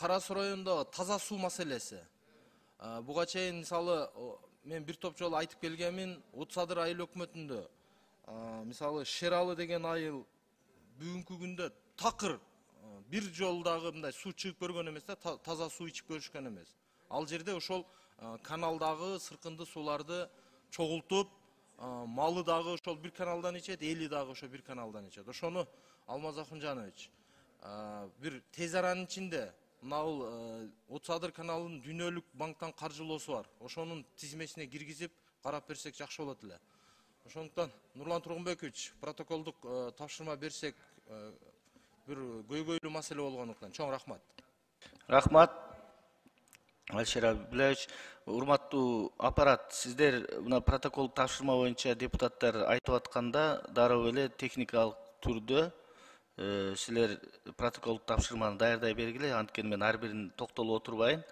Кара Суу районундагы таза суу маселеси. Буга чейин мисалы мен бир топ жолу айтып келгенмин, Утсадыр айыл өкмөтүндө мисалы Шералы деген айыл бүгүнкү күндө такыр бир жолдагы мындай суу чыгып көргөн эмес да, таза суу ичип көрүшкөн эмес. Ал жерде ошол каналдагы сыркынды сууларды чогултуп, малы дагы ошол бир каналдан ичет, эли дагы ошо бир каналдан ичет. Ошону Алмаз Акунжанович бир тез аранын ичинде мынау Утсадыр каналынын дүйнөлүк банктан каржылоосу бар. Ошонун тизмесине киргизип карап берсек жакшы болот эле. Ошондуктан Нурлан Тургунбекович протоколдук тапшырма берсек бир көйгөйлүү маселе болгондуктан чоң рахмат. Рахмат. Алишер Абилевич, урматтуу аппарат, сиздер мына протокол тапшырма боюнча депутаттар айтып атканда дароо эле техникалык түрдө силер протокол тапшырманы даярдай бергиле, анткени мен ар бирин токтолуп отурбайын.